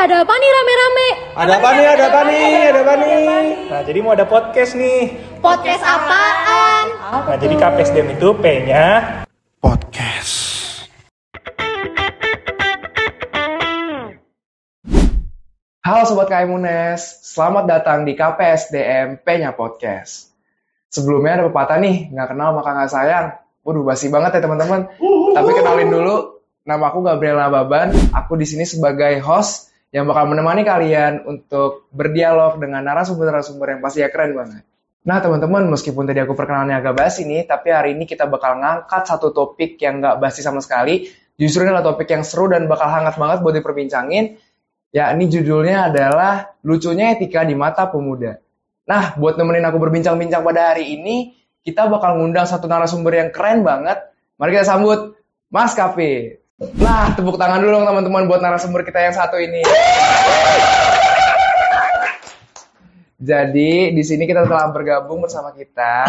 ada apa nih rame-rame? Ada apa nih? Nah, jadi mau ada podcast nih. Podcast apaan? Nah, jadi KPSDM itu P-nya podcast. Halo Sobat KM UNES, selamat datang di KPSDM P-nya Podcast. Sebelumnya ada pepatah nih, nggak kenal maka nggak sayang. Waduh, basi banget ya teman-teman. Tapi kenalin dulu, nama aku Gabriel Nababan. Aku di sini sebagai host yang bakal menemani kalian untuk berdialog dengan narasumber-narasumber yang pasti ya keren banget. Nah teman-teman, meskipun tadi aku perkenalannya agak basi nih, tapi hari ini kita bakal ngangkat satu topik yang nggak basi sama sekali. Justru ini adalah topik yang seru dan bakal hangat banget buat diperbincangin. Ya, ini judulnya adalah lucunya etika di mata pemuda. Nah, buat nemenin aku berbincang-bincang pada hari ini, kita bakal ngundang satu narasumber yang keren banget. Mari kita sambut Mas Kapi. Nah, tepuk tangan dulu dong teman-teman buat narasumber kita yang satu ini. Jadi, di sini kita telah bergabung bersama kita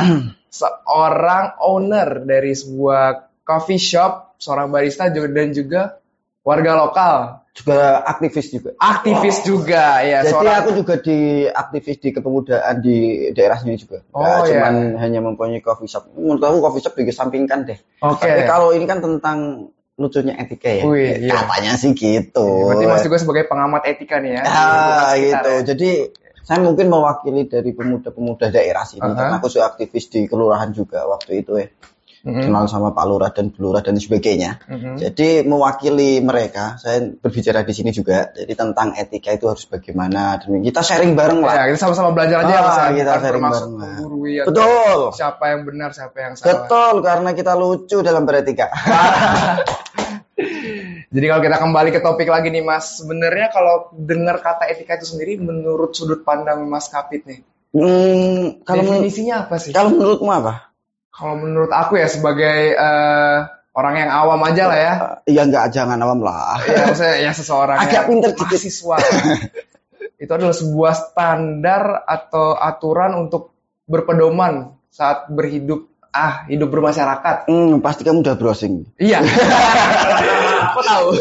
seorang owner dari sebuah coffee shop, seorang barista dan juga warga lokal. Juga aktivis juga. Ya. Jadi aku juga aktivis di kepemudaan di daerah sini juga. Cuman hanya mempunyai coffee shop. Menurut aku coffee shop dikesampingkan deh. Oke. Tapi kalau ini kan tentang lucunya etika ya. Iya. Katanya sih gitu. Berarti Mas juga sebagai pengamat etika nih ya. Gitu. Ya. Jadi saya mungkin mewakili dari pemuda-pemuda daerah sini. Karena aku sudah aktivis di kelurahan juga waktu itu ya. Kenal sama Pak Lurah dan Bu Lurah dan sebagainya. Jadi mewakili mereka, saya berbicara di sini juga. Jadi tentang etika itu harus bagaimana. Dan kita sharing bareng lah. Ya, kita sama-sama belajar aja Mas. Kita sharing bareng lah. Betul. Siapa yang benar, siapa yang salah. Betul, karena kita lucu dalam beretika. Jadi kalau kita kembali ke topik lagi nih Mas, sebenarnya kalau dengar kata etika itu sendiri menurut sudut pandang Mas Kapit nih. Definisinya apa sih? Kalau menurutmu apa? Kalau menurut aku ya sebagai orang yang awam aja lah ya. Iya jangan awam lah. Ya maksudnya ya seseorang agak pinter dikit. Mahasiswa. Itu adalah sebuah standar atau aturan untuk berpedoman saat berhidup hidup bermasyarakat. Pasti kamu udah browsing. Iya. Aku tahu.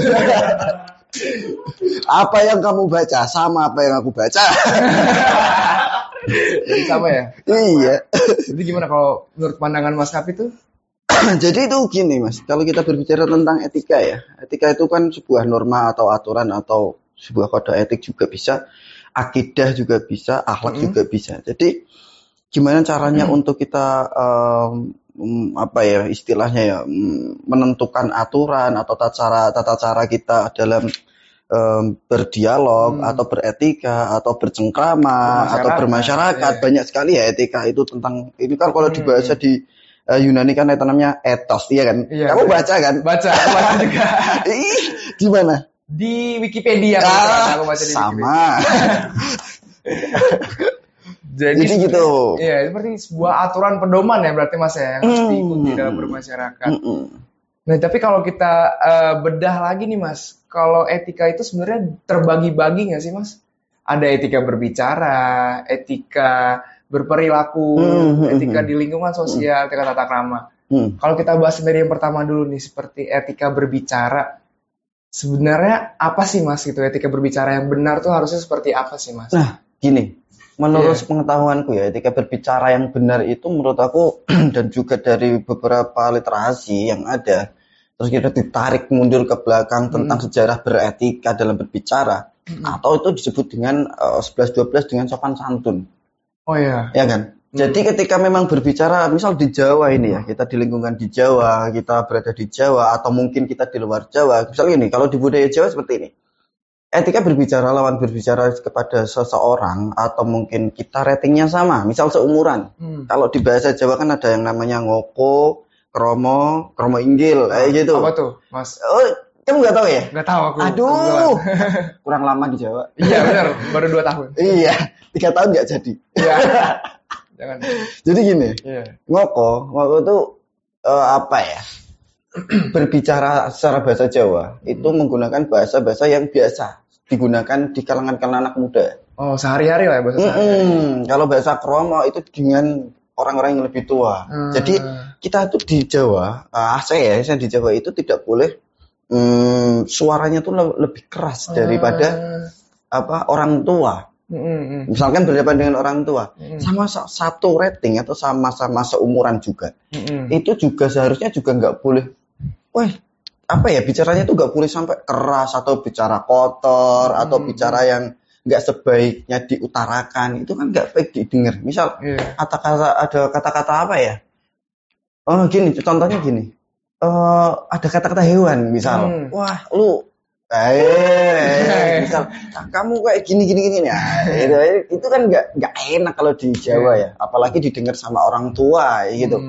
Apa yang kamu baca sama apa yang aku baca. Jadi sama ya? Iya. Jadi gimana kalau menurut pandangan Mas Kapi itu? Jadi itu gini Mas, kalau kita berbicara tentang etika ya, etika itu kan sebuah norma atau aturan atau sebuah kode etik juga bisa, akidah juga bisa, akhlak juga bisa. Jadi gimana caranya untuk kita istilahnya ya, menentukan aturan atau tata cara kita dalam berdialog atau beretika atau bercengkrama atau bermasyarakat. Banyak sekali ya etika itu tentang ini kan kalau dibahasa di Yunani kan namanya etos, iya kan? Iya, kamu baca kan? Baca juga. Di mana? Di Wikipedia. Aku baca di sama. Jadi gitu. Iya, seperti sebuah aturan pedoman ya berarti Mas ya yang harus diikuti dalam bermasyarakat. Nah, tapi kalau kita bedah lagi nih Mas, kalau etika itu sebenarnya terbagi-bagi nggak sih Mas? Ada etika berbicara, etika berperilaku, etika di lingkungan sosial, etika tata krama. Kalau kita bahas dari yang pertama dulu nih, seperti etika berbicara, sebenarnya apa sih Mas gitu etika berbicara yang benar tuh harusnya seperti apa sih Mas? Nah, gini. Menurut pengetahuanku ya, etika berbicara yang benar itu menurut aku dan juga dari beberapa literasi yang ada, terus kita ditarik mundur ke belakang tentang sejarah beretika dalam berbicara, atau itu disebut dengan 11-12 dengan sopan santun. Oh iya. Ya kan? Jadi ketika memang berbicara, misal di Jawa ini ya, kita di lingkungan di Jawa, kita berada di Jawa, atau mungkin kita di luar Jawa, misalnya ini, kalau di budaya Jawa seperti ini. Etika berbicara lawan berbicara kepada seseorang atau mungkin kita ratingnya sama, misal seumuran. Kalau di bahasa Jawa kan ada yang namanya ngoko, kromo inggil, gitu. Apa tuh, Mas? Oh, kamu nggak tahu ya? Nggak tahu aku. Aduh, kurang lama di Jawa. Iya benar, baru 2 tahun. Iya, 3 tahun nggak jadi. Iya. Jangan. Jadi gini, ngoko itu apa ya? Berbicara secara bahasa Jawa itu menggunakan bahasa-bahasa yang biasa digunakan di kalangan anak muda. Oh, sehari-hari lah ya bahasa sehari-hari. Kalau bahasa kromo itu dengan orang-orang yang lebih tua. Jadi kita tuh di Jawa, saya di Jawa itu tidak boleh suaranya tuh lebih keras daripada orang tua. Misalkan berhadapan dengan orang tua, sama satu rating atau sama-sama seumuran juga, itu juga seharusnya juga nggak boleh, bicaranya itu nggak boleh sampai keras atau bicara kotor atau bicara yang nggak sebaiknya diutarakan, itu kan nggak baik didengar. Misal ada kata-kata apa ya? Gini, contohnya gini, ada kata-kata hewan, misal, wah lu misal kamu kayak gini ya, itu kan nggak enak kalau di Jawa ya, apalagi didengar sama orang tua gitu.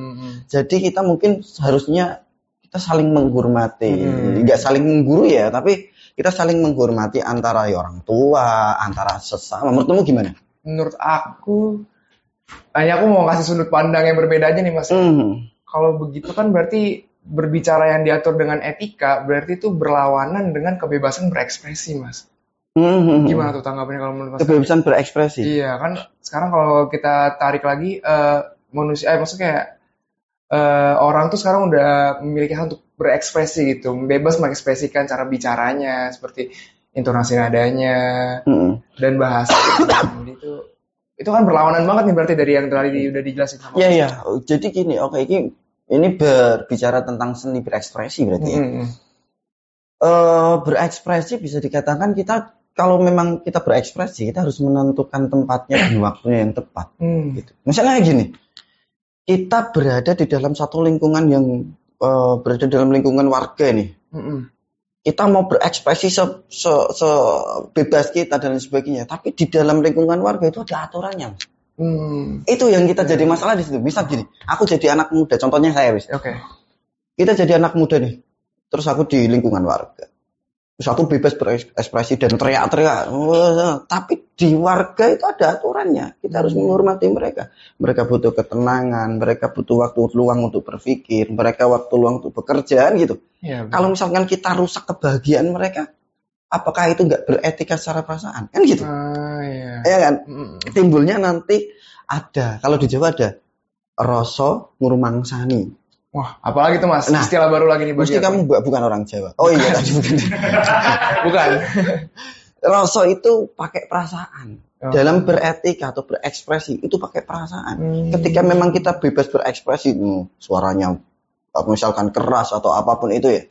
Jadi kita mungkin seharusnya kita saling menghormati, nggak saling menggurui ya, tapi kita saling menghormati antara orang tua, antara sesama. Menurutmu gimana? Menurut aku, hanya aku mau kasih sudut pandang yang berbeda aja nih Mas. Kalau begitu kan berarti berbicara yang diatur dengan etika berarti itu berlawanan dengan kebebasan berekspresi, Mas. Gimana tuh tanggapannya kalau menurut Mas? Kebebasan berekspresi. Iya kan, sekarang kalau kita tarik lagi maksudnya kayak orang tuh sekarang udah memiliki hak untuk berekspresi gitu, bebas mengekspresikan cara bicaranya seperti intonasi nadanya dan bahasa. Jadi itu kan berlawanan banget nih berarti dari yang tadi udah dijelasin sama Mas. Iya. Jadi gini, ini berbicara tentang seni berekspresi berarti ya. Berekspresi bisa dikatakan kita, kalau memang kita berekspresi, kita harus menentukan tempatnya dan waktunya yang tepat. Gitu. Misalnya gini, kita berada di dalam satu lingkungan yang berada dalam lingkungan warga nih. Kita mau berekspresi sebebas kita dan sebagainya, tapi di dalam lingkungan warga itu ada aturannya. Itu yang kita jadi masalah di situ. Misal gini, aku jadi anak muda, contohnya saya kita jadi anak muda nih, terus aku di lingkungan warga, terus aku bebas berekspresi dan teriak-teriak, tapi di warga itu ada aturannya. Kita harus menghormati mereka. Mereka butuh ketenangan, mereka butuh waktu luang untuk berpikir, mereka waktu luang untuk bekerja gitu. Kalau misalkan kita rusak kebahagiaan mereka, apakah itu nggak beretika secara perasaan? Kan gitu. Ya kan? Timbulnya nanti ada, kalau di Jawa ada rasa ngrumangsani. Wah, apalagi tuh Mas? Nah, istilah baru lagi nih. Mesti kamu bukan orang Jawa. Oh iya tadi bukan. Bukan. Rasa itu pakai perasaan. Dalam beretika atau berekspresi itu pakai perasaan. Ketika memang kita bebas berekspresi, suaranya misalkan keras atau apapun itu ya.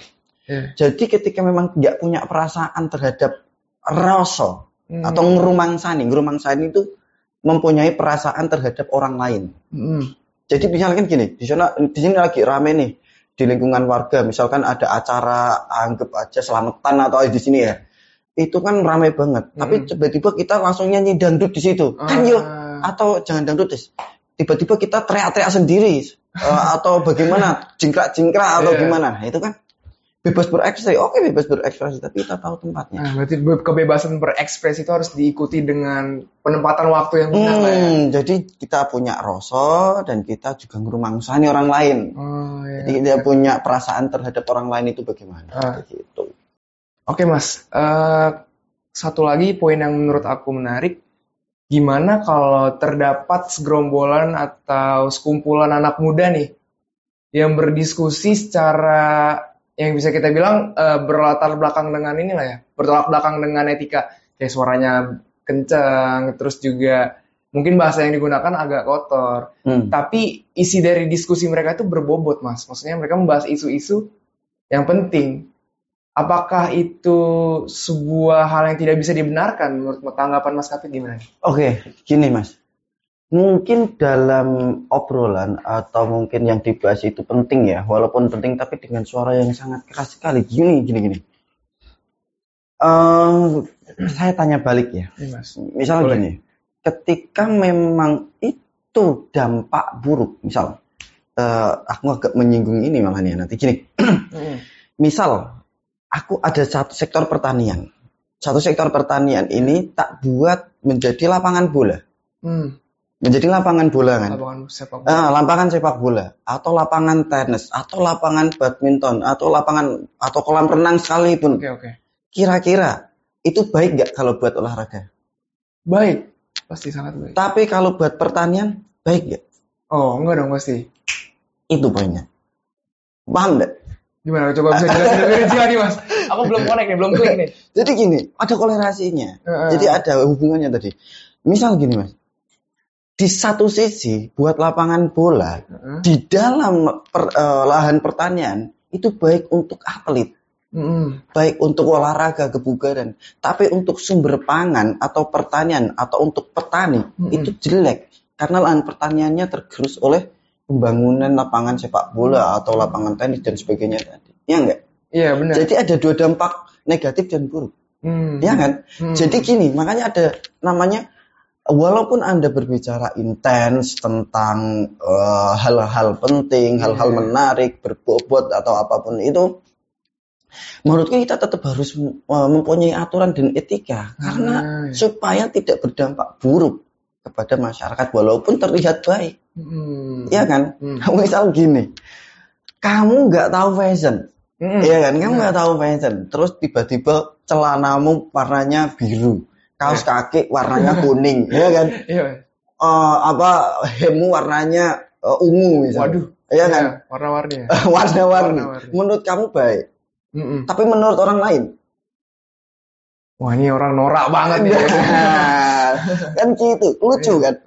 Jadi ketika memang nggak punya perasaan terhadap rasa atau ngrumangsani itu mempunyai perasaan terhadap orang lain. Jadi misalkan gini, di sini lagi rame nih di lingkungan warga, misalkan ada acara anggap aja selamatan atau di sini ya, itu kan rame banget. Tapi tiba-tiba kita langsung nyanyi dangdut di situ, kan yuk, atau jangan dangdut tiba-tiba kita teriak-teriak sendiri atau bagaimana, jingkrak-jingkrak atau gimana, itu kan bebas berekspresi, bebas berekspresi, tapi kita tahu tempatnya. Nah, berarti kebebasan berekspresi itu harus diikuti dengan penempatan waktu yang benar lah ya. Jadi kita punya rasa dan kita juga ngrumangsani orang lain. Jadi dia punya perasaan terhadap orang lain itu bagaimana? Gitu. Oke Mas, satu lagi poin yang menurut aku menarik, gimana kalau terdapat segerombolan atau sekumpulan anak muda nih yang berdiskusi secara yang bisa kita bilang berlatar belakang dengan inilah ya, bertolak belakang dengan etika, kayak suaranya kencang, terus juga mungkin bahasa yang digunakan agak kotor, tapi isi dari diskusi mereka itu berbobot Mas, maksudnya mereka membahas isu-isu yang penting. Apakah itu sebuah hal yang tidak bisa dibenarkan menurut tanggapan Mas Kapit gimana? Oke, gini Mas. Mungkin dalam obrolan atau mungkin yang dibahas itu penting ya, walaupun penting tapi dengan suara yang sangat keras sekali. Gini. Saya tanya balik ya. Misal gini, ketika memang itu dampak buruk, misal, aku agak menyinggung ini malah nih nanti gini. Misal, aku ada satu sektor pertanian. Satu sektor pertanian ini tak buat menjadi lapangan bola. Menjadi lapangan bola kan? Lapangan sepak bola, atau lapangan tenis, atau lapangan badminton, atau kolam renang sekalipun. Kira-kira itu baik nggak kalau buat olahraga? Baik, pasti sangat baik. Tapi kalau buat pertanian, baik nggak? Oh, enggak dong pasti. Itu poinnya. Paham nggak? Gimana? Coba bisa jelasin lebih rinci lagi Mas. Aku belum connect nih, belum klik nih. Jadi gini, ada kolerasinya. Jadi ada hubungannya tadi. Misal gini mas, di satu sisi buat lapangan bola di dalam lahan pertanian itu baik untuk atlet, baik untuk olahraga kebugaran. Tapi untuk sumber pangan atau pertanian atau untuk petani itu jelek karena lahan pertaniannya tergerus oleh pembangunan lapangan sepak bola atau lapangan tenis dan sebagainya tadi. Iya enggak? Iya benar. Jadi ada dua dampak negatif dan buruk. Iya kan? Jadi gini, makanya ada namanya. Walaupun Anda berbicara intens tentang hal-hal penting, hal-hal menarik, berbobot atau apapun itu, menurutku kita tetap harus mempunyai aturan dan etika karena supaya tidak berdampak buruk kepada masyarakat walaupun terlihat baik. Iya kan? Misal gini, kamu nggak tahu fashion, iya kan? Kamu nggak tahu fashion, terus tiba-tiba celanamu warnanya biru. Kaos kaki warnanya kuning, ya kan? Iya. Hemmu warnanya ungu misalnya. Waduh. Iya kan? Warna-warni. Warna-warni. Menurut kamu baik. Tapi menurut orang lain, wah ini orang norak banget nih. Kan gitu, lucu kan?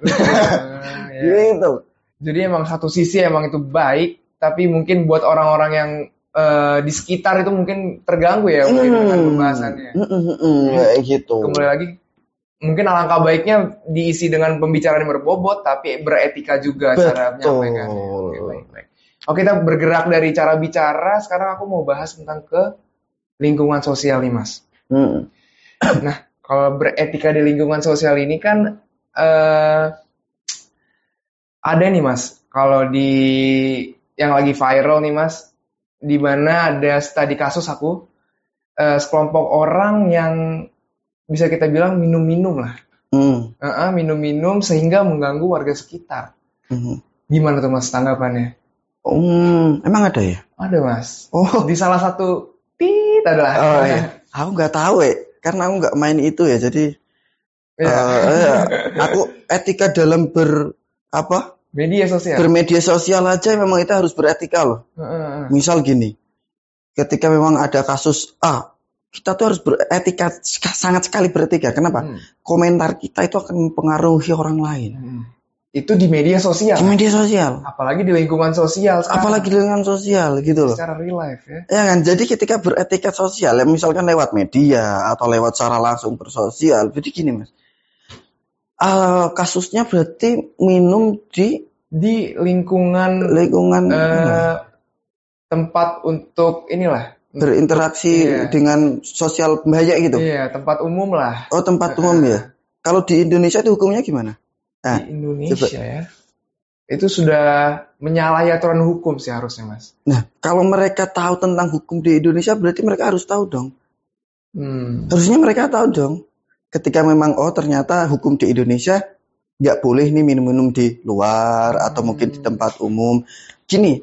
Gitu. Jadi emang satu sisi emang itu baik, tapi mungkin buat orang-orang yang di sekitar itu mungkin terganggu ya mungkin dengan pembahasannya. Kayak gitu. Kembali lagi, mungkin alangkah baiknya diisi dengan pembicaraan yang berbobot, tapi beretika juga cara menyampaikan. Oke, baik. Oke, kita bergerak dari cara bicara. Sekarang aku mau bahas tentang ke lingkungan sosial nih, Mas. Nah, kalau beretika di lingkungan sosial ini kan ada nih, Mas. Kalau di yang lagi viral nih, Mas, di mana ada studi kasus aku sekelompok orang yang bisa kita bilang minum-minum lah, minum-minum sehingga mengganggu warga sekitar. Gimana tuh Mas tanggapannya? Emang ada ya? Ada Mas. Di salah satu adalah. Oh iya. Aku nggak tahu karena aku nggak main itu ya. Jadi aku etika dalam media sosial. Bermedia sosial aja memang kita harus beretika loh. Misal gini, ketika memang ada kasus kita tuh harus beretika, sangat sekali beretika. Kenapa? Komentar kita itu akan mempengaruhi orang lain. Itu di media sosial. Di media sosial. Apalagi di lingkungan sosial. Apalagi di lingkungan sosial gitu loh. Secara real life ya. Ya kan. Jadi ketika beretika sosial, ya misalkan lewat media atau lewat secara langsung bersosial. Jadi gini Mas. Kasusnya berarti minum di lingkungan tempat untuk inilah berinteraksi dengan sosial bahaya gitu. Iya, tempat umum lah. Oh, tempat umum ya. Kalau di Indonesia itu hukumnya gimana? Di Indonesia ya. Itu sudah menyalahi aturan hukum sih harusnya, Mas. Nah, kalau mereka tahu tentang hukum di Indonesia berarti mereka harus tahu dong. Harusnya mereka tahu dong. Ketika memang ternyata hukum di Indonesia nggak boleh nih minum-minum di luar atau mungkin di tempat umum. Gini,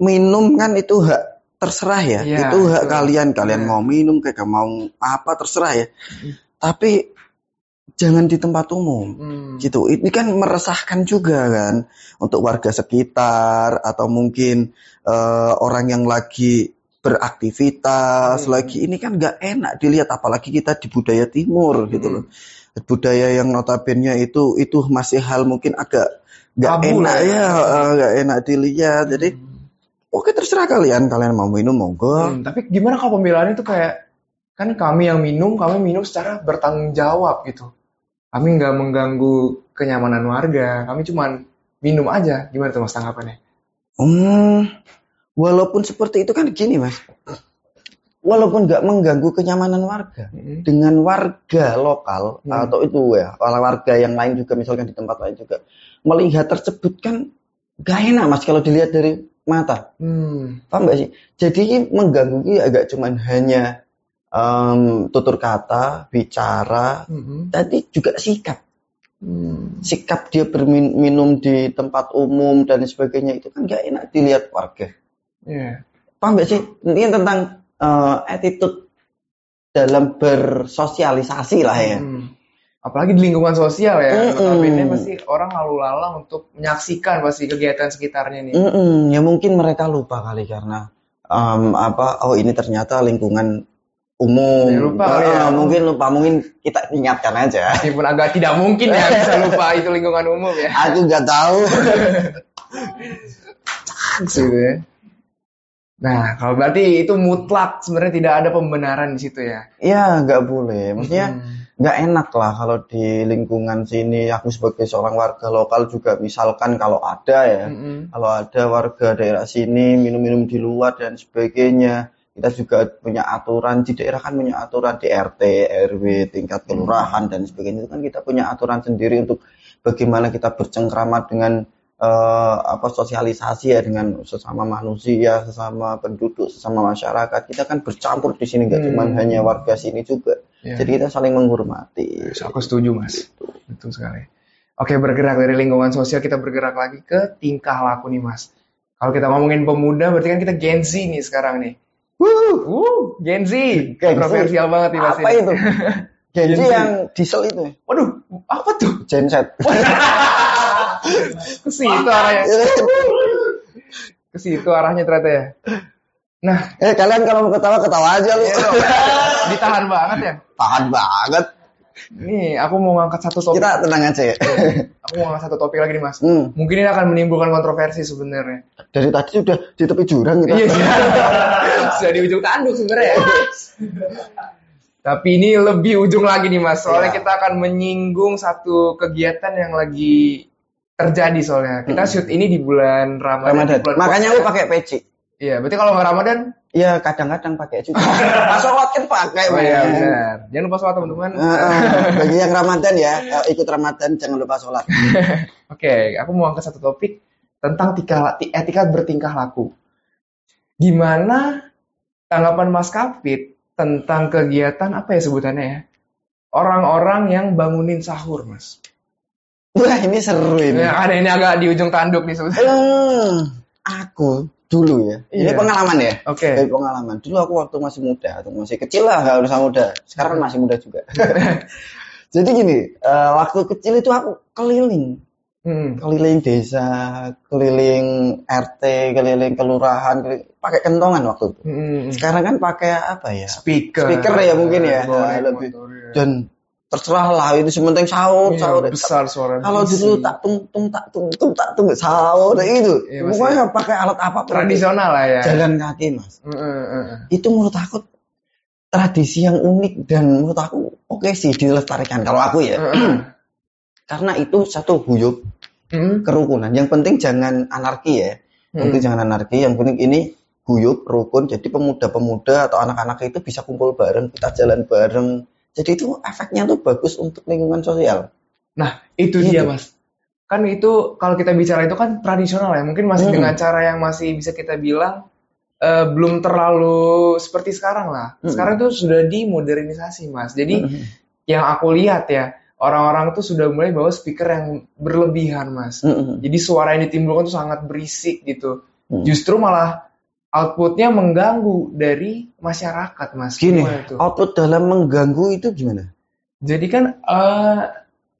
minum kan itu hak terserah ya. Itu hak kalian mau minum kayak mau apa terserah ya. Tapi jangan di tempat umum. Gitu. Ini kan meresahkan juga kan untuk warga sekitar atau mungkin orang yang lagi beraktivitas lagi, ini kan nggak enak dilihat, apalagi kita di budaya timur gitu loh. Budaya yang notabene itu masih hal mungkin agak nggak enak nggak enak dilihat. Jadi oke, terserah kalian mau minum monggo. Tapi gimana kalau pembelaan itu kayak, kan kami yang minum, kami minum secara bertanggung jawab gitu. Kami nggak mengganggu kenyamanan warga, kami cuman minum aja. Gimana tuh Mas tanggapannya? Walaupun seperti itu kan gini Mas, walaupun nggak mengganggu kenyamanan warga, dengan warga lokal atau itu ya warga yang lain juga, misalkan di tempat lain juga melihat tersebut kan nggak enak Mas kalau dilihat dari mata. Paham nggak sih? Jadi mengganggu agak cuman hanya tutur kata, bicara, tadi juga sikap. Sikap dia berminum di tempat umum dan sebagainya itu kan nggak enak dilihat warga. Paham nggak sih? Ini tentang attitude dalam bersosialisasi lah ya. Apalagi di lingkungan sosial ya. Notabene pasti orang lalu lalang untuk menyaksikan pasti kegiatan sekitarnya nih. Ya mungkin mereka lupa kali karena ini ternyata lingkungan umum. Ya, lupa kali ya. Mungkin kita ingatkan aja. Meskipun agak tidak mungkin ya bisa lupa itu lingkungan umum ya. Aku nggak tahu. Gitu ya. Nah, kalau berarti itu mutlak sebenarnya tidak ada pembenaran di situ ya. Ya nggak boleh. Maksudnya nggak enak lah kalau di lingkungan sini aku sebagai seorang warga lokal juga misalkan kalau ada ya, kalau ada warga daerah sini minum-minum di luar dan sebagainya, kita juga punya aturan di daerah kan punya aturan di RT, RW, tingkat kelurahan dan sebagainya itu kan kita punya aturan sendiri untuk bagaimana kita bercengkrama dengan sosialisasi ya dengan sesama manusia, sesama penduduk, sesama masyarakat. Kita kan bercampur di sini nggak cuma hanya warga sini juga. Ya. Jadi kita saling menghormati. Aku setuju Mas. Betul sekali. Oke, bergerak dari lingkungan sosial kita bergerak lagi ke tingkah laku nih Mas. Kalau kita ngomongin pemuda berarti kan kita Gen Z nih sekarang nih. Gen Z. Kontroversial banget nih Mas. Apa itu? Gen Z yang diesel itu. Waduh, apa tuh? Gen Z. Ke situ arahnya. Ke situ arahnya ternyata ya. Nah, kalian kalau mau ketawa aja lu. Ditahan banget ya. Tahan banget. Nih, aku mau ngangkat satu topik. Kita tenang aja ya. Aku mau ngangkat satu topik lagi nih Mas. Mungkin ini akan menimbulkan kontroversi sebenarnya. Dari tadi sudah di tepi jurang kita. Iya, sudah di ujung tanduk sebenarnya ya. Tapi ini lebih ujung lagi nih Mas. Soalnya kita akan menyinggung satu kegiatan yang lagi terjadi soalnya. Kita shoot ini di bulan Ramadan. Makanya lu pakai peci. Iya, berarti kalau nggak Ramadan? Iya, kadang-kadang pakai juga. Pas sholat kan pakai. Oh iya, benar. Jangan lupa sholat teman-teman. Bagi yang Ramadan ya, ikut Ramadan jangan lupa sholat. Oke, aku mau angkat satu topik tentang etika bertingkah laku. Gimana tanggapan Mas Kafid tentang kegiatan apa ya sebutannya ya? Orang-orang yang bangunin sahur, Mas. Wah, ini seru ini. Ya, ada ini agak di ujung tanduk nih sebenarnya. Aku dulu ya. Ini pengalaman ya. Oke. Pengalaman. Dulu aku waktu masih muda, atau masih kecil lah, nggak usah muda. Sekarang masih muda juga. Jadi gini, waktu kecil itu aku keliling. Keliling desa, keliling RT, keliling kelurahan, pakai kentongan waktu itu. Sekarang kan pakai apa ya? Speaker ya mungkin ya. Lebih. Dan terserah lah itu sementing sahur. Besar suara. Kalau dulu tak tung sahur itu. Pokoknya pakai alat apa tradisional lah ya. Jalan kaki Mas. Itu menurut aku tradisi yang unik dan menurut aku oke sih dilestarikan kalau aku ya. Karena itu satu guyup kerukunan. Yang penting jangan anarki ya. Yang penting ini guyup, rukun. Jadi pemuda-pemuda atau anak-anak itu bisa kumpul bareng, kita jalan bareng. Jadi itu efeknya tuh bagus untuk lingkungan sosial. Nah, itu dia Mas. Kan itu kalau kita bicara itu kan tradisional ya. Mungkin masih dengan cara yang masih bisa kita bilang belum terlalu seperti sekarang lah. Sekarang tuh sudah dimodernisasi Mas. Jadi yang aku lihat ya, orang-orang tuh sudah mulai bawa speaker yang berlebihan Mas. Jadi suara yang ditimbulkan tuh sangat berisik gitu. Justru malah outputnya mengganggu dari masyarakat Mas. Gini, output dalam mengganggu itu gimana? Jadi kan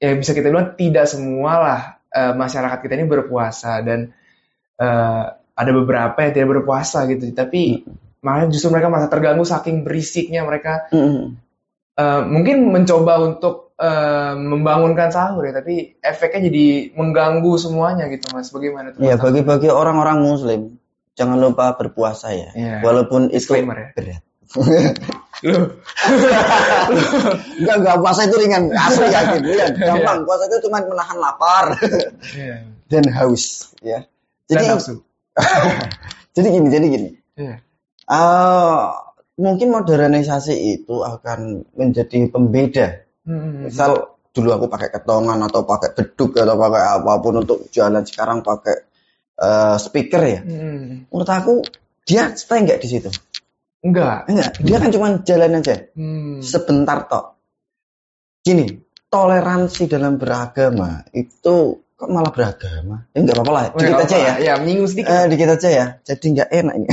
ya bisa kita bilang tidak semua lah masyarakat kita ini berpuasa dan ada beberapa yang tidak berpuasa gitu. Tapi malah justru mereka merasa terganggu saking berisiknya mereka. Mungkin mencoba untuk membangunkan sahur ya, tapi efeknya jadi mengganggu semuanya gitu Mas. Bagaimana tuh? Ya bagi orang-orang Muslim jangan lupa berpuasa ya. Walaupun itu berat. Enggak puasa itu ringan, asli yakin. Gampang, puasa itu cuma menahan lapar dan haus ya. Jadi gini. Mungkin modernisasi itu akan menjadi pembeda. Misal dulu aku pakai ketongan atau pakai beduk atau pakai apapun untuk jalan, sekarang pakai speaker ya. Menurut aku dia stay nggak di situ? Enggak. Dia kan cuma jalan aja. Sebentar tok. Gini, toleransi dalam beragama itu kok malah beragama? Ya nggak apa-apa lah. Dikit aja ya. Ya, menyinggung sedikit. Dikit aja ya. Jadi nggak enak ini.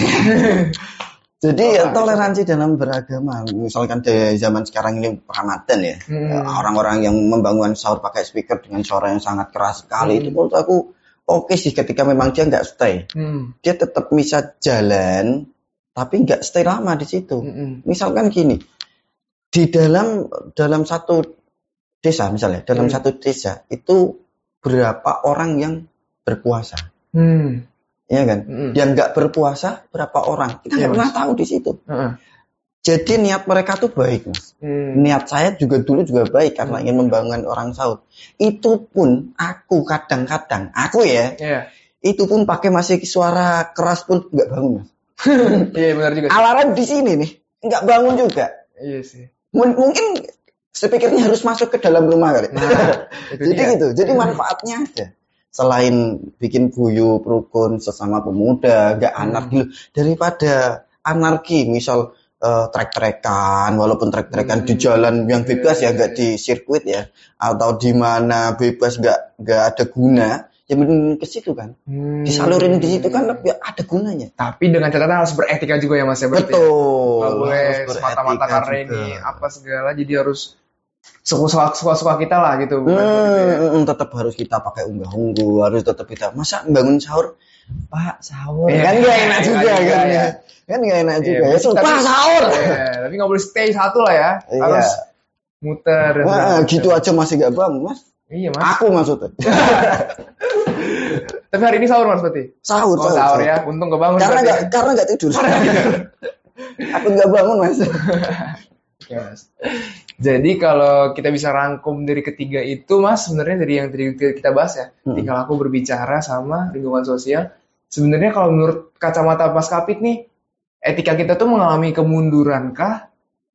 Jadi toleransi dalam beragama, misalkan di zaman sekarang ini Ramadan ya, orang-orang yang membangun sahur pakai speaker dengan suara yang sangat keras sekali, itu menurut aku oke sih ketika memang dia nggak stay. Dia tetap bisa jalan tapi nggak stay lama di situ. Mm-mm. Misalkan gini, di dalam satu desa misalnya, dalam satu desa itu berapa orang yang berpuasa, ya kan? Yang nggak berpuasa berapa orang? Kita nggak pernah tahu di situ. Jadi niat mereka tuh baik, Mas. Niat saya juga dulu juga baik karena ingin membangun orang Saud. Itu pun aku kadang-kadang, itu pun pakai masih suara keras pun nggak bangun, Mas. Iya benar juga. Alarm di sini nih, nggak bangun juga. Iya sih. Mungkin sepikirnya harus masuk ke dalam rumah kali. Nah, jadi gitu. Jadi manfaatnya ada. Selain bikin guyup rukun sesama pemuda, nggak anarki daripada anarki, misal trek-trekan, walaupun trek-trekan di jalan yang bebas ya, nggak di sirkuit ya, atau di mana bebas nggak ada guna. Ya mending ke situ kan, disalurin di situ kan lebih ada gunanya. Tapi dengan catatan harus beretika juga ya Mas ya berarti. Betul. Nggak boleh semata-mata karena ini apa segala, jadi harus suka-suka kita lah gitu. Tetap harus kita pakai unggah-ungguh, harus tetap kita. Masa bangun sahur, Pak sahur, Iya. kan nggak enak juga Iya, kan iya. ya. Kan nggak enak juga. Iya, Ya, Pak sahur. Tapi nggak boleh stay satu lah ya. Iya. Harus muter. dan segala macam. Gitu aja masih nggak bangun, Mas. Iya Mas. Aku maksudnya. Tapi hari ini sahur Mas berarti? Sahur. Sahur ya. Untung kebangun. Karena nggak tidur. Aku nggak bangun, Mas. Ya, Mas. Jadi kalau kita bisa rangkum dari ketiga itu Mas, sebenarnya dari yang tadi kita bahas ya, tinggal aku berbicara sama lingkungan sosial. Sebenarnya kalau menurut kacamata Mas Kapit nih, etika kita tuh mengalami kemunduran kah?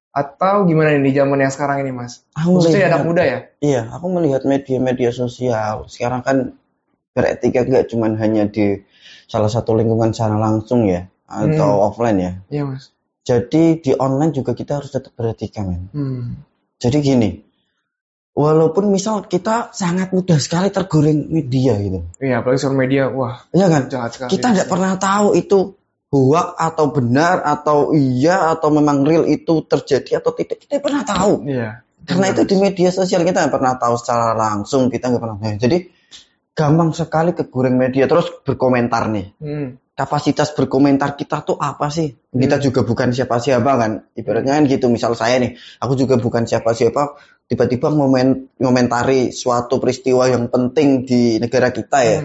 Atau gimana nih di zaman yang sekarang ini Mas? Khususnya anak muda ya? Iya, aku melihat media sosial. Sekarang kan beretika nggak cuma hanya di salah satu lingkungan secara langsung ya, atau offline ya. Iya Mas. Jadi di online juga kita harus tetap beretika, men. Jadi gini, walaupun misal kita sangat mudah sekali tergoreng media gitu. Iya, apalagi sosial media, wah. Iya kan? Jahat sekali. Kita nggak pernah tahu itu hoax atau benar atau iya atau memang real itu terjadi atau tidak. Kita pernah tahu. Iya. Karena itu di media sosial kita nggak pernah tahu secara langsung, kita nggak pernah. Jadi gampang sekali kegoreng media terus berkomentar nih. Kapasitas berkomentar kita tuh apa sih? Kita juga bukan siapa-siapa kan. Ibaratnya kan gitu, misal saya nih, aku juga bukan siapa-siapa, tiba-tiba ngomentari suatu peristiwa yang penting di negara kita ya.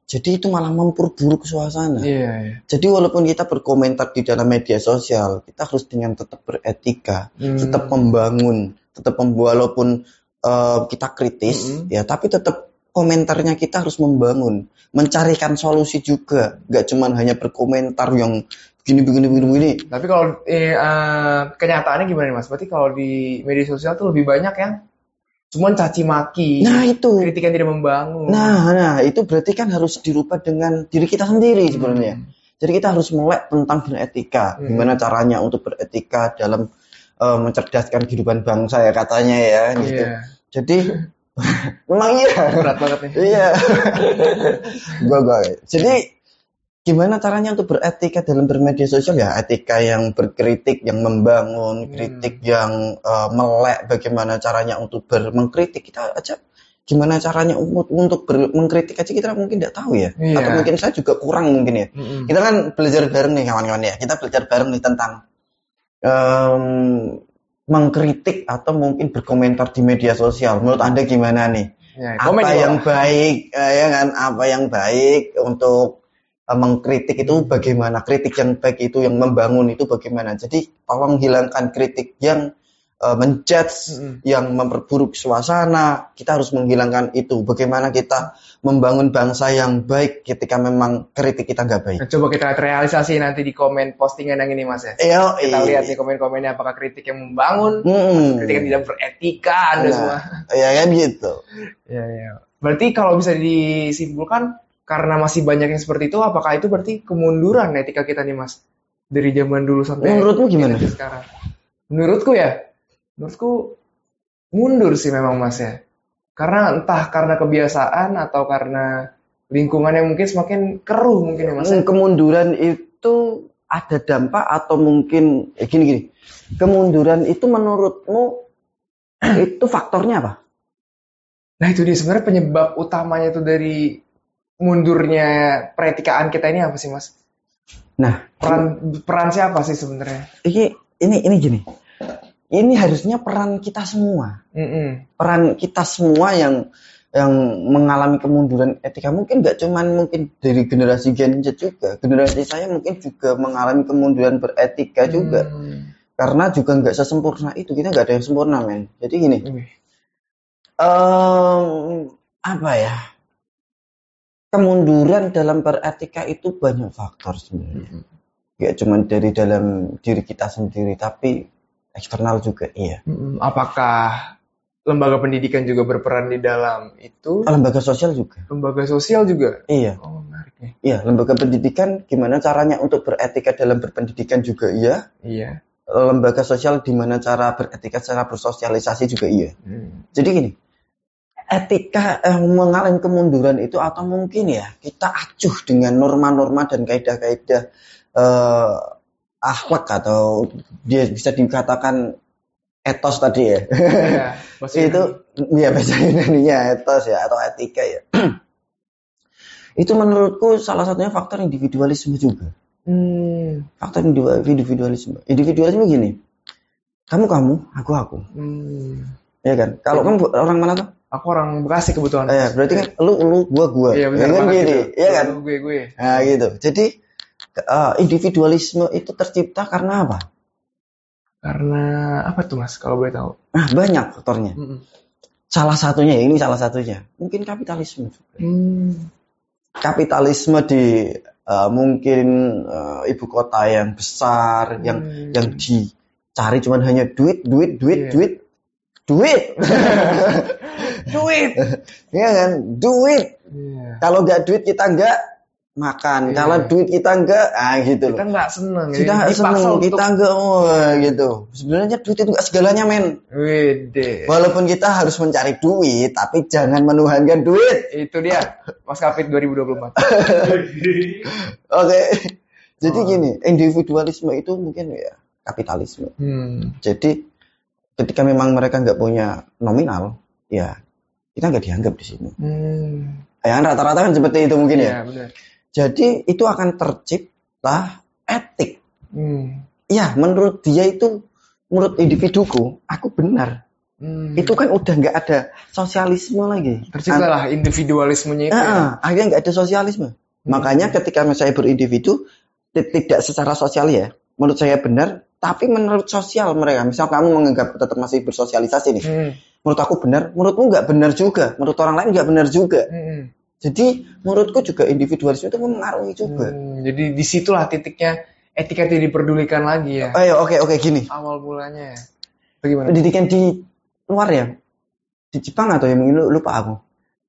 Jadi itu malah memperburuk suasana. Iya. Jadi walaupun kita berkomentar di dalam media sosial, kita harus dengan tetap beretika, tetap membangun, walaupun kita kritis ya, tapi tetap komentarnya kita harus membangun, mencarikan solusi juga, nggak cuma hanya berkomentar yang begini. Tapi kalau kenyataannya gimana nih Mas? Berarti kalau di media sosial tuh lebih banyak yang cuman caci maki. Nah itu. Kritik yang tidak membangun. Nah itu berarti kan harus dirubah dengan diri kita sendiri sebenarnya. Jadi kita harus melek tentang beretika, gimana caranya untuk beretika dalam mencerdaskan kehidupan bangsa ya katanya ya. Gitu. Iya. Jadi memang iya. Berat banget nih. Iya. Gua. Jadi gimana caranya untuk beretika dalam bermedia sosial ya? Etika yang berkritik, yang membangun, kritik yang melek. Bagaimana caranya untuk mengkritik kita aja? Gimana caranya untuk mengkritik aja kita mungkin tidak tahu ya? Iya. Atau mungkin saya juga kurang mungkin ya. Kita kan belajar bareng nih kawan-kawan ya. Kita belajar bareng nih tentang mengkritik atau mungkin berkomentar di media sosial. Menurut Anda gimana nih? Ya, apa yang baik ya kan? Apa yang baik untuk mengkritik itu bagaimana? Kritik yang baik itu yang membangun itu bagaimana? Jadi tolong hilangkan kritik yang menjudge, yang memperburuk suasana. Kita harus menghilangkan itu. Bagaimana kita membangun bangsa yang baik ketika memang kritik kita nggak baik. Coba kita lihat realisasi nanti di komen postingan yang ini Mas ya. Kita lihat nih komen-komennya apakah kritik yang membangun, kritik yang tidak beretika, ada semua. Iya kan gitu. Iya. Berarti kalau bisa disimpulkan karena masih banyak yang seperti itu, apakah itu berarti kemunduran etika kita nih Mas? Dari zaman dulu sampai menurutmu gimana sekarang? Menurutku mundur sih memang Mas ya. Karena entah karena kebiasaan atau karena lingkungannya mungkin semakin keruh mungkin ya Mas. Kemunduran itu ada dampak atau mungkin gini. Kemunduran itu menurutmu itu faktornya apa? Nah itu dia sebenarnya penyebab utamanya itu dari mundurnya peretikaan kita ini apa sih Mas? Nah, Peran siapa sih sebenarnya? ini gini. Ini harusnya peran kita semua. Peran kita semua yang mengalami kemunduran etika, mungkin nggak cuman mungkin dari generasi Gen Z juga, generasi saya mungkin juga mengalami kemunduran beretika juga, karena juga nggak sesempurna itu, kita nggak ada yang sempurna, men. Jadi gini, apa ya, kemunduran dalam beretika itu banyak faktor sebenarnya, nggak cuman dari dalam diri kita sendiri, tapi eksternal juga, iya. Apakah lembaga pendidikan juga berperan di dalam itu? Lembaga sosial juga. Lembaga sosial juga? Iya. Oh, menarik nih. Iya, lembaga pendidikan gimana caranya untuk beretika dalam berpendidikan juga iya. Iya. Lembaga sosial gimana cara beretika secara bersosialisasi juga iya. Jadi gini, etika mengalami kemunduran itu atau mungkin ya kita acuh dengan norma-norma dan kaidah-kaidah akhlak atau dia bisa dikatakan etos tadi ya. Itu ya bahasa Indonesia etos ya atau etika ya. Itu menurutku salah satunya faktor individualisme juga. Faktor individualisme. Individualisme gini. Kamu, aku. Ya kan? Kalau kamu orang mana tuh? Aku orang Bekasi kebetulan. Berarti kan lu gua. Iya, benar kan banget gini, gitu. ya kan? Gue. Nah, gitu. Jadi individualisme itu tercipta karena apa? Karena apa tuh Mas kalau boleh tahu? Nah, banyak faktornya. Salah satunya mungkin kapitalisme juga. Kapitalisme di mungkin ibu kota yang besar, yang dicari cuman hanya duit. Ya kan, duit. Kalau nggak duit kita nggak makan. Kalau duit kita nggak, gitu. Kita nggak seneng. Kita nggak seneng, kita nggak, gitu. Sebenarnya duit itu nggak segalanya, men. Wede. Walaupun kita harus mencari duit, tapi jangan menuhankan duit. Itu dia, Mas Kapit 2024. Oke. Jadi gini, individualisme itu mungkin ya kapitalisme. Jadi ketika memang mereka nggak punya nominal, ya kita nggak dianggap di sini. Ya rata-rata kan seperti itu mungkin ya. Benar. Jadi itu akan tercipta etik. Ya menurut dia itu, menurut individuku, aku benar. Itu kan udah nggak ada sosialisme lagi. Terciptalah individualismenya itu. Akhirnya nggak ada sosialisme. Makanya ketika saya berindividu, tidak secara sosial ya, menurut saya benar. Tapi menurut sosial mereka, misal kamu menganggap tetap masih bersosialisasi nih, menurut aku benar, menurutmu nggak benar juga, menurut orang lain nggak benar juga. Jadi menurutku juga individualisme itu mempengaruhi juga. Jadi disitulah titiknya etika tidak diperdulikan lagi ya. Oke, gini. Awal mulanya ya. Bagaimana? Pendidikan di luar ya, di Jepang atau yang mungkin lupa aku.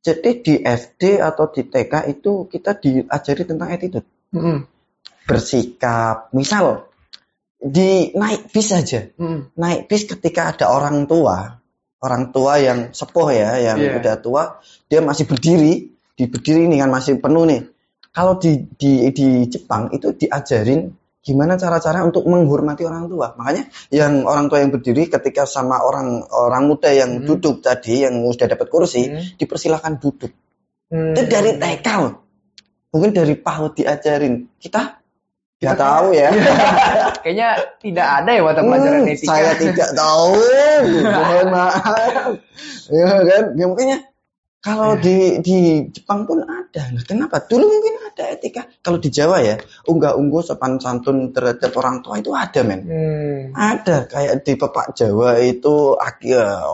Jadi di SD atau di TK itu kita diajari tentang attitude, bersikap. Misal di naik bis aja, naik bis ketika ada orang tua yang sepuh ya, yang udah tua, dia masih berdiri ini kan masih penuh nih. Kalau di Jepang itu diajarin gimana cara-cara untuk menghormati orang tua. Makanya yang orang tua yang berdiri ketika sama orang muda yang duduk tadi, yang sudah dapat kursi, dipersilakan duduk. Itu dari TK loh. Mungkin dari PAUD diajarin. Kita nggak tahu ya. Kayaknya tidak ada ya mata pelajaran etika. Saya tidak tahu. Mohon maaf. Ya kan? Ya makanya kalau di Jepang pun ada. Nah, kenapa? Dulu mungkin ada etika. Kalau di Jawa ya, unggah-ungguh sopan santun terhadap orang tua itu ada, men. Ada. Kayak di Pepak Jawa itu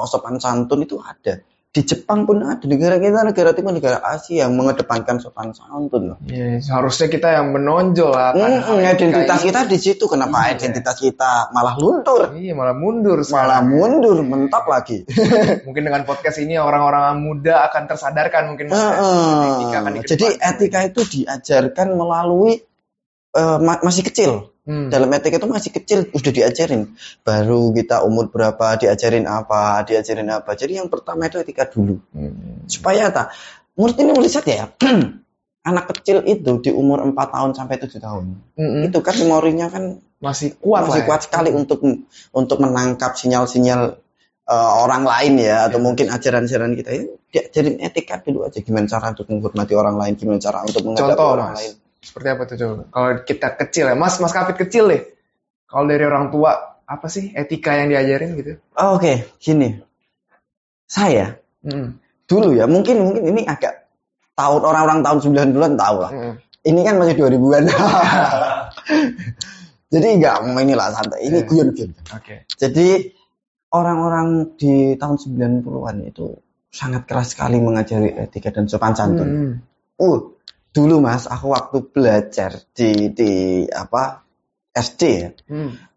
sopan santun itu ada. Di Jepang pun ada. Negara kita, negara timur, negara Asia yang mengedepankan sopan santun loh. Iya, seharusnya kita yang menonjol lah. Identitas kita di situ. Kenapa identitas kita malah luntur? Iya, malah mundur. Malah mundur, mentok lagi. Mungkin dengan podcast ini orang-orang muda akan tersadarkan mungkin. Jadi etika itu diajarkan melalui masih kecil. Dalam etika itu masih kecil udah diajarin. Baru kita umur berapa diajarin apa. Jadi yang pertama itu etika dulu. Supaya apa? Menurut ini riset ya. Anak kecil itu di umur 4 tahun sampai 7 tahun. Itu kan memorinya kan masih kuat sekali untuk menangkap sinyal-sinyal orang lain ya, atau mungkin ajaran-ajaran kita ya. Diajarin etika dulu aja, gimana cara untuk menghormati orang lain, gimana cara untuk menghadapi orang lain. Seperti apa tuh coba? Kalau kita kecil ya, Mas Kapit kecil deh. Kalau dari orang tua, apa sih etika yang diajarin gitu? Oke, gini. Saya dulu ya, mungkin ini agak orang-orang tahun 90-an tahu lah. Ini kan masih 2000-an. Jadi enggak inilah santai. Ini guyon-guyon. Oke. Jadi orang-orang di tahun 90-an itu sangat keras sekali mengajari etika dan sopan santun. Dulu Mas, aku waktu belajar di SD ya.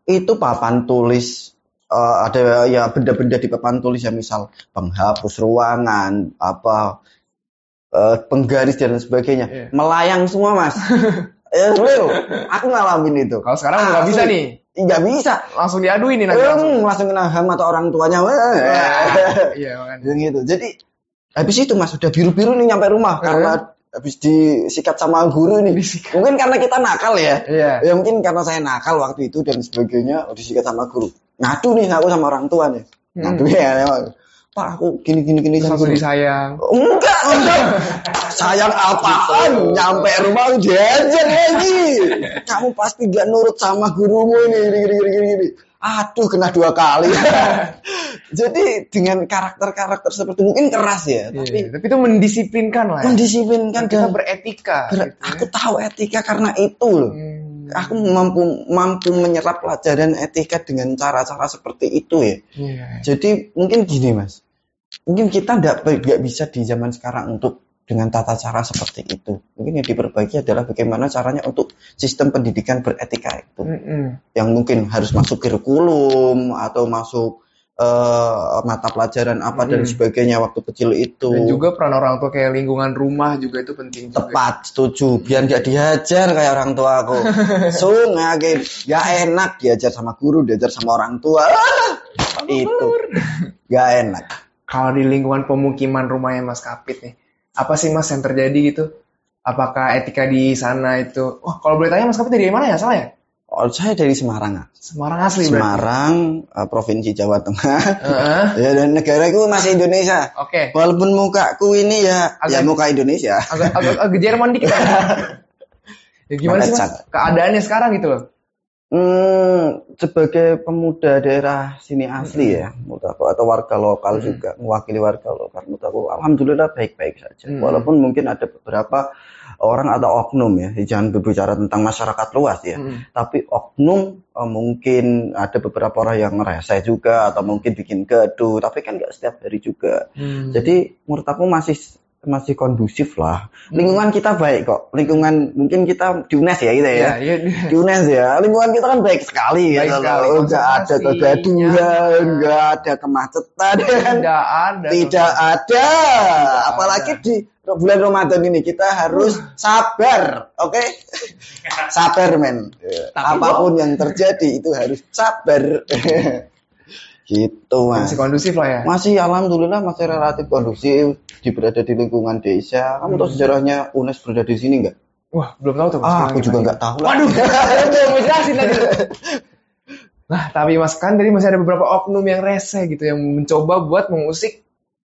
Itu papan tulis ada ya benda-benda di papan tulis ya, misal penghapus ruangan, penggaris dan sebagainya. Melayang semua Mas. Real, aku ngalamin itu. Kalau sekarang nggak bisa nih. Nggak bisa. Langsung diaduin nih nanti. Langsung kena HAM atau orang tuanya. Iya, kan. Gitu. Jadi habis itu Mas udah biru-biru nih nyampe rumah karena habis disikat sama guru nih. Mungkin karena kita nakal ya. Iya. Ya mungkin karena saya nakal waktu itu dan sebagainya, disikat sama guru. Ngadu nih aku sama orang tua nih. Ngadu ya. Pak, aku gini. Langsung disayang. Enggak. Sayang apaan? Nyampe rumah diajar lagi. Kamu pasti gak nurut sama gurumu ini. Gini. Aduh, kena 2 kali. Jadi dengan karakter-karakter seperti mungkin keras ya, tapi itu mendisiplinkan lah. Ya. Mendisiplinkan kita dan beretika. Aku tahu etika karena itu loh. Aku mampu menyerap pelajaran etika dengan cara-cara seperti itu ya. Jadi mungkin gini Mas. Mungkin kita nggak bisa di zaman sekarang untuk dengan tata cara seperti itu. Mungkin yang diperbaiki adalah bagaimana caranya untuk sistem pendidikan beretika itu. Yang mungkin harus masuk kurikulum atau masuk mata pelajaran apa dan sebagainya waktu kecil itu. Dan juga peran orang tua kayak lingkungan rumah juga itu penting. Tepat, setuju. Biar nggak dihajar kayak orang tua aku. Nggak enak diajar sama guru, diajar sama orang tua. Itu nggak enak. Kalau di lingkungan pemukiman rumahnya Mas Kapit nih, apa sih Mas yang terjadi gitu? Apakah etika di sana itu? Kalau boleh tanya Mas Kapit dari mana ya? Salah ya? Saya dari Semarang. Semarang asli Semarang, Provinsi Jawa Tengah. Ya, dan negaraku masih Indonesia. Oke. Walaupun mukaku ini ya muka Indonesia. Agak Jerman dikit. Ya gimana sih Mas? Keadaannya sekarang gitu loh. Sebagai pemuda daerah sini asli ya, menurut aku, atau warga lokal juga, mewakili warga lokal, menurut aku alhamdulillah baik-baik saja. Walaupun mungkin ada beberapa orang atau oknum ya, jangan berbicara tentang masyarakat luas ya, tapi oknum mungkin ada beberapa orang yang ngerese juga atau mungkin bikin gaduh, tapi kan nggak setiap hari juga. Jadi menurut aku masih kondusif lah. Lingkungan kita baik kok. Lingkungan mungkin kita di UNES ya kita ya. Di UNES ya. Lingkungan kita kan baik sekali ya. Enggak ada kegaduhan, enggak ada kemacetan. Tidak ada. Apalagi di bulan Ramadan ini kita harus sabar, oke? Sabar men. Apapun yang terjadi itu harus sabar. Gitu Mas. Masih kondusif lah ya? Masih alhamdulillah masih relatif kondusif, berada di lingkungan desa. Kamu tahu sejarahnya UNES berada di sini nggak? Wah, belum tahu tuh Mas. Aku juga nggak tahu. Waduh, mau jelasin tadi. Nah, tapi Mas kan tadi masih ada beberapa oknum yang rese gitu yang mencoba buat mengusik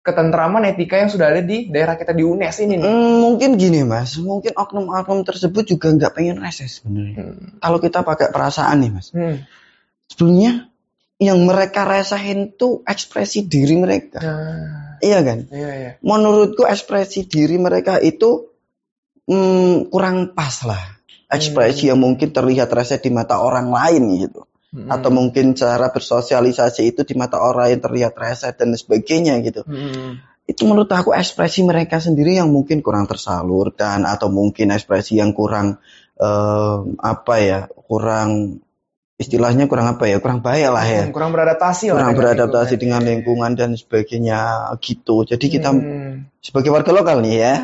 ketentraman etika yang sudah ada di daerah kita di UNES ini nih. Mungkin gini Mas, mungkin oknum-oknum tersebut juga nggak pengen rese sebenarnya. Kalau kita pakai perasaan nih Mas. Sebenarnya yang mereka resahin tuh ekspresi diri mereka. Iya kan? Iya. Menurutku ekspresi diri mereka itu kurang pas lah. Ekspresi yang mungkin terlihat rese di mata orang lain gitu. Atau mungkin cara bersosialisasi itu di mata orang yang terlihat rese dan sebagainya gitu. Itu menurut aku ekspresi mereka sendiri yang mungkin kurang tersalurkan atau mungkin ekspresi yang kurang istilahnya kurang baik lah ya. Kurang beradaptasi lah. Kurang beradaptasi dengan lingkungan dan sebagainya gitu. Jadi kita sebagai warga lokal nih ya,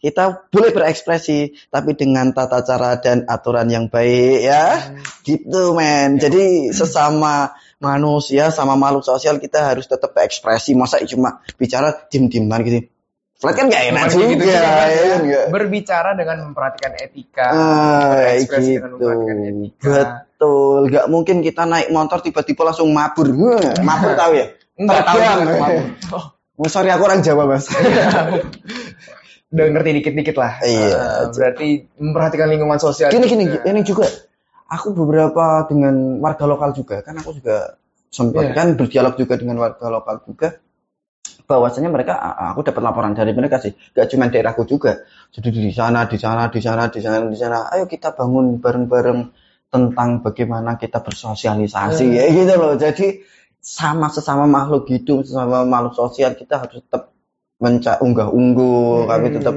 kita boleh berekspresi tapi dengan tata cara dan aturan yang baik ya. Gitu men. Jadi sesama manusia, sama makhluk sosial kita harus tetap berekspresi. Masa cuma bicara dim-diman gitu. Flat kan gak enak juga gitu, ya. Berbicara dengan memperhatikan etika, berekspresi dengan memperhatikan etika. Betul, gak mungkin kita naik motor tiba-tiba langsung mabur. Mabur tahu ya? Enggak tahu. Sorry aku orang Jawa Mas. udah ngerti dikit-dikit lah. Iya. Berarti memperhatikan lingkungan sosial. Gini, juga. ini juga aku beberapa dengan warga lokal juga, kan aku juga sempat kan berdialog juga dengan warga lokal juga, bahwasanya mereka, aku dapat laporan dari mereka sih, gak cuma daerahku juga, jadi di sana, ayo kita bangun bareng-bareng tentang bagaimana kita bersosialisasi, ya gitu loh. Jadi sesama makhluk hidup, sesama makhluk sosial, kita harus tetap unggah-ungguh, kami tetap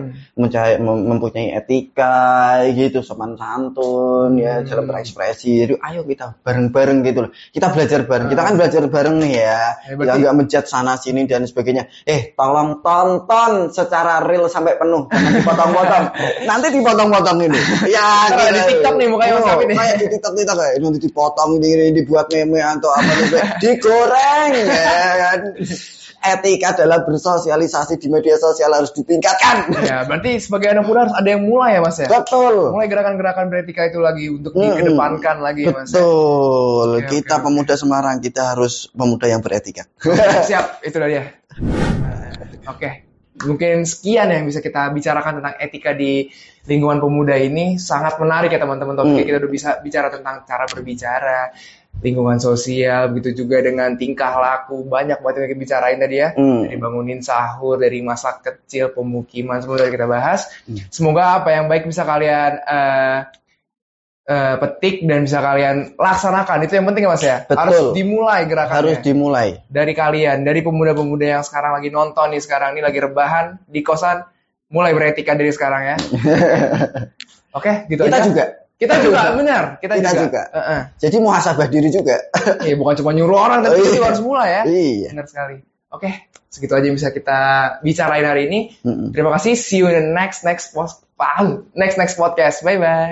mempunyai etika gitu, sopan santun ya dalam berekspresi. Jadi ayo kita bareng-bareng gitu loh. Kita belajar bareng. Kita kan belajar bareng nih ya. Kita nggak menjat sana sini dan sebagainya. Tolong tonton secara real sampai penuh, jangan dipotong-potong. Nanti dipotong-potong ini. Ya, di TikTok nih mukanya Mas Afid nih. Kayak di TikTok kayak nanti dipotong ini dibuat meme atau apa gitu. Digoreng ya kan. Etika dalam bersosialisasi di media sosial harus ditingkatkan. Ya, berarti sebagai anak muda harus ada yang mulai ya Mas ya? Betul. Mulai gerakan-gerakan beretika itu lagi untuk dikedepankan lagi ya Mas. Betul. Kita pemuda Semarang, kita harus pemuda yang beretika. Siap, itu dia. Oke. Mungkin sekian yang bisa kita bicarakan tentang etika di lingkungan pemuda ini. Sangat menarik ya teman-teman. Topiknya kita udah bisa bicara tentang cara berbicara, lingkungan sosial, begitu juga dengan tingkah laku, banyak banget yang kita bicarain tadi ya. Dari bangunin sahur, dari masa kecil, pemukiman, semua udah kita bahas. Semoga apa yang baik bisa kalian petik dan bisa kalian laksanakan. Itu yang penting ya Mas ya. Betul. Harus dimulai gerakannya. Harus dimulai. Dari kalian, dari pemuda-pemuda yang sekarang lagi nonton nih, sekarang ini lagi rebahan di kosan, mulai beretika dari sekarang ya. Oke, gitu kita aja. Kita juga, benar. Kita juga. Jadi muhasabah diri juga. Iya, bukan cuma nyuruh orang, tapi kita harus mulai ya. Iya. Benar sekali. Oke, segitu aja yang bisa kita bicarain hari ini. Terima kasih. See you in the next podcast. Bye bye.